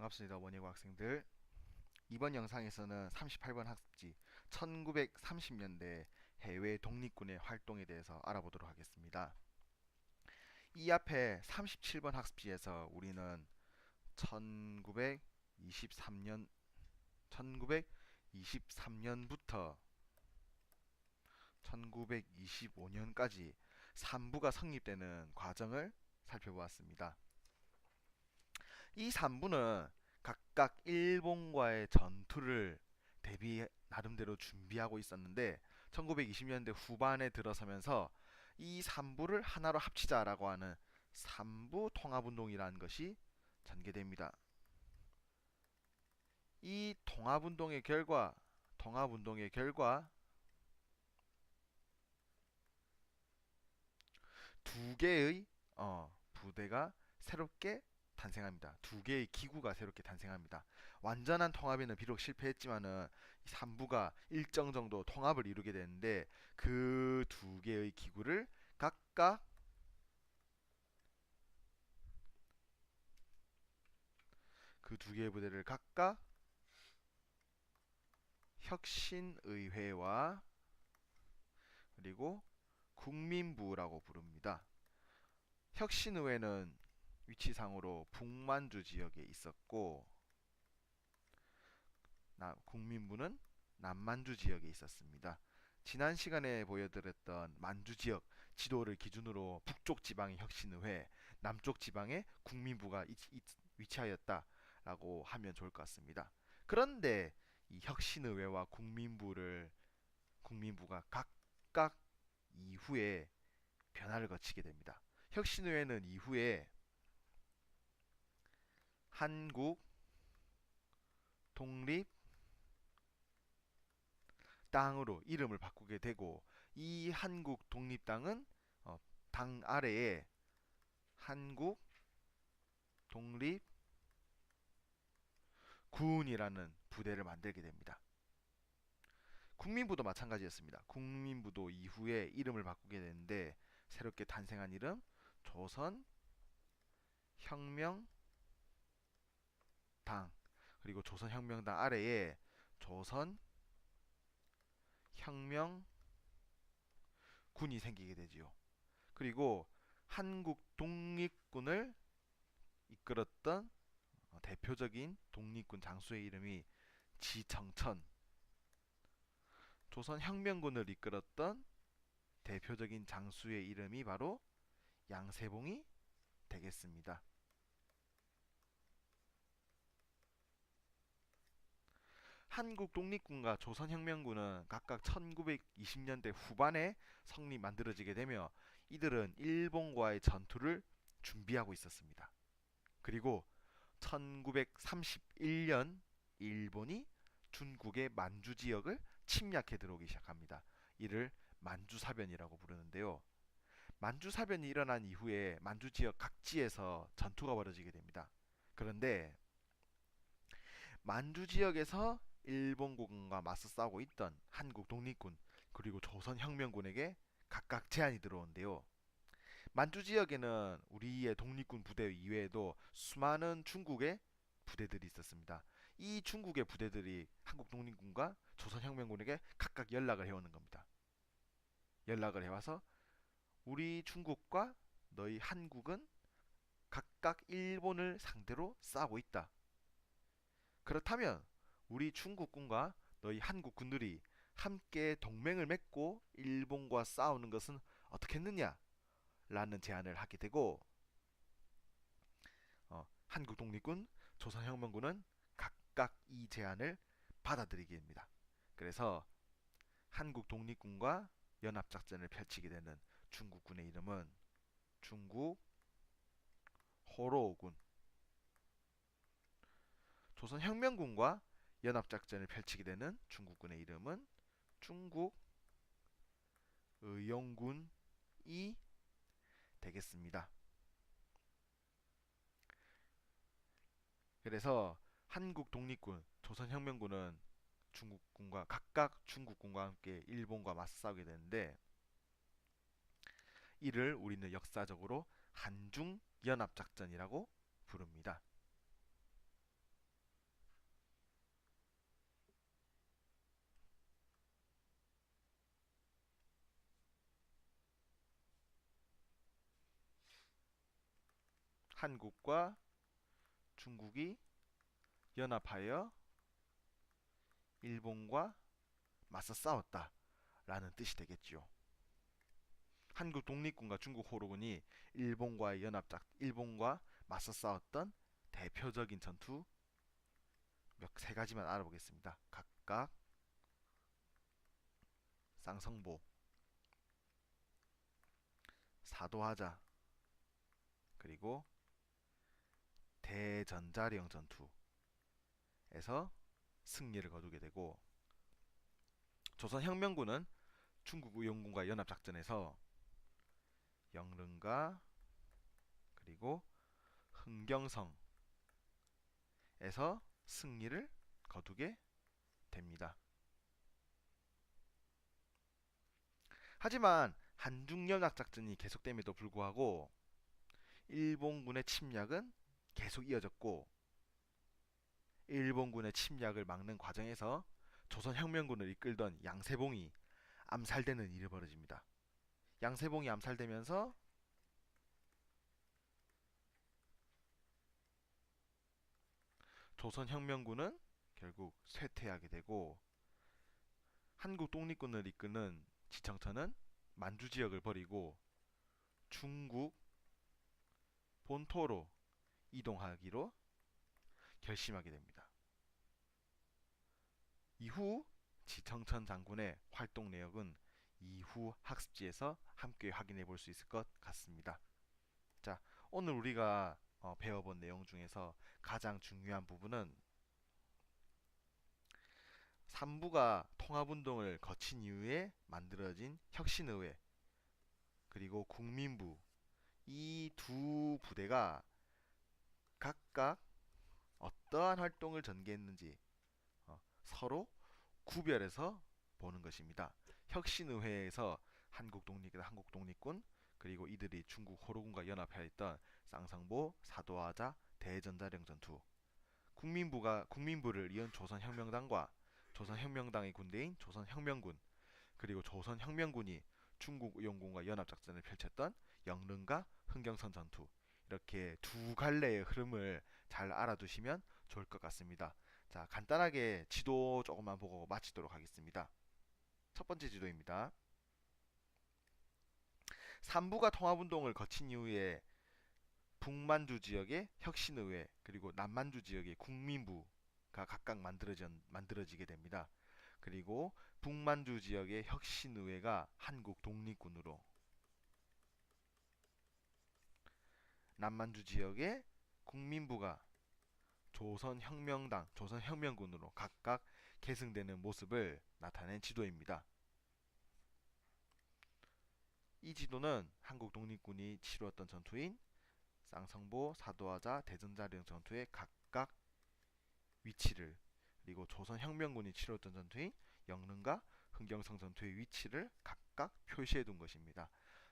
반갑습니다. 원예고 학생들. 이번 영상에서는 38번 학습지 1930년대 해외 독립군의 활동에 대해서 알아보도록 하겠습니다. 이 앞에 37번 학습지에서 우리는 1923년부터 1925년까지 3부가 성립되는 과정을 살펴보았습니다. 이 3부는 각각 일본과의 전투를 나름대로 준비하고 있었는데 1920년대 후반에 들어서면서 이 3부를 하나로 합치자라고 하는 3부 통합운동이라는 것이 전개됩니다. 이 통합운동의 결과 두 개의 부대가 새롭게 탄생합니다. 두 개의 기구가 새롭게 탄생합니다. 완전한 통합에는 비록 실패했지만은 3부가 일정 정도 통합을 이루게 되는데 그 두 개의 기구를 각각 그 두 개의 부대를 각각 혁신의회와 그리고 국민부라고 부릅니다. 혁신의회는 위치상으로 북만주 지역에 있었고 국민부는 남만주 지역에 있었습니다. 지난 시간에 보여드렸던 만주 지역 지도를 기준으로 북쪽 지방의 혁신의회, 남쪽 지방의 국민부가 위치하였다라고 하면 좋을 것 같습니다. 그런데 이 혁신의회와 국민부가 각각 이후에 변화를 거치게 됩니다. 혁신의회는 이후에 한국 독립 당으로 이름을 바꾸게 되고 이 한국 독립당은 당 아래에 한국 독립군이라는 부대를 만들게 됩니다. 국민부도 마찬가지였습니다. 국민부도 이후에 이름을 바꾸게 되는데 새롭게 탄생한 이름 조선혁명당, 그리고 조선혁명당 아래에 조선혁명군이 생기게 되지요. 그리고 한국 독립군을 이끌었던 대표적인 독립군 장수의 이름이 지정천, 조선혁명군을 이끌었던 대표적인 장수의 이름이 바로 양세봉이 되겠습니다. 한국 독립군과 조선혁명군은 각각 1920년대 후반에 만들어지게 되며 이들은 일본과의 전투를 준비하고 있었습니다. 그리고 1931년 일본이 중국의 만주 지역을 침략해 들어오기 시작합니다. 이를 만주사변이라고 부르는데요. 만주사변이 일어난 이후에 만주 지역 각지에서 전투가 벌어지게 됩니다. 그런데 만주 지역에서 일본군과 맞서 싸우고 있던 한국 독립군 그리고 조선혁명군에게 각각 제한이 들어오는데요. 만주 지역에는 우리의 독립군 부대 이외에도 수많은 중국의 부대들이 있었습니다. 이 중국의 부대들이 한국 독립군과 조선혁명군에게 각각 연락을 해오는 겁니다. 연락을 해와서 우리 중국과 너희 한국은 각각 일본을 상대로 싸우고 있다. 그렇다면 우리 중국군과 너희 한국군들이 함께 동맹을 맺고 일본과 싸우는 것은 어떻겠느냐? 라는 제안을 하게 되고 한국 독립군, 조선혁명군은 각각 이 제안을 받아들이게 됩니다. 그래서 한국 독립군과 연합작전을 펼치게 되는 중국군의 이름은 중국 호로군, 조선혁명군과 연합작전을 펼치게 되는 중국군의 이름은 중국 의용군이 되겠습니다. 그래서 한국 독립군, 조선혁명군은 각각 중국군과 함께 일본과 맞서 싸우게 되는데 이를 우리는 역사적으로 한중연합작전이라고 부릅니다. 한국과 중국이 연합하여 일본과 맞서 싸웠다라는 뜻이 되겠지요. 한국 독립군과 중국 호로군이 일본과 맞서 싸웠던 대표적인 전투 세 가지만 알아보겠습니다. 각각 쌍성보, 사도하자, 그리고 대전자령 전투에서 승리를 거두게 되고, 조선혁명군은 중국 의용군과 연합작전에서 영릉과 그리고 흥경성에서 승리를 거두게 됩니다. 하지만 한중연합작전이 계속됨에도 불구하고 일본군의 침략은 계속 이어졌고, 일본군의 침략을 막는 과정에서 조선혁명군을 이끌던 양세봉이 암살되는 일이 벌어집니다. 양세봉이 암살되면서 조선혁명군은 결국 쇠퇴하게 되고, 한국 독립군을 이끄는 지청천은 만주 지역을 버리고 중국 본토로 이동하기로 결심하게 됩니다. 이후 지청천 장군의 활동 내역은 이후 학습지에서 함께 확인해 볼 수 있을 것 같습니다. 자, 오늘 우리가 배워본 내용 중에서 가장 중요한 부분은 삼부가 통합운동을 거친 이후에 만들어진 혁신의회 그리고 국민부, 이 두 부대가 각각 어떠한 활동을 전개했는지 서로 구별해서 보는 것입니다. 혁신의회에서 한국독립군, 그리고 이들이 중국 호로군과 연합해 있던 쌍성보, 사도하자, 대전자령 전투, 국민부를 이은 조선혁명당과 조선혁명당의 군대인 조선혁명군, 그리고 조선혁명군이 중국 의용군과 연합작전을 펼쳤던 영릉과 흥경선 전투, 이렇게 두 갈래의 흐름을 잘 알아두시면 좋을 것 같습니다. 자, 간단하게 지도 조금만 보고 마치도록 하겠습니다. 첫 번째 지도입니다. 삼부가 통합운동을 거친 이후에 북만주 지역의 혁신의회 그리고 남만주 지역의 국민부가 각각 만들어지게 됩니다. 그리고 북만주 지역의 혁신의회가 한국 독립군으로, 남만주 지역의 국민부가 조선혁명당, 조선혁명군으로 각각 계승되는 모습을 나타낸 지도입니다. 이 지도는 한국 독립군이 치루었던 전투인 쌍성보, 사도하자, 대전자령 전투의 각각 위치를, 그리고 조선혁명군이 치루었던 전투인 영릉과 흥경성 전투의 위치를 각각 표시해 둔 것입니다.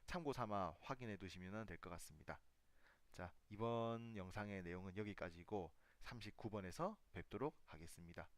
참고 삼아 확인해 두시면 될 것 같습니다. 자, 이번 영상의 내용은 여기까지고 39번에서 뵙도록 하겠습니다.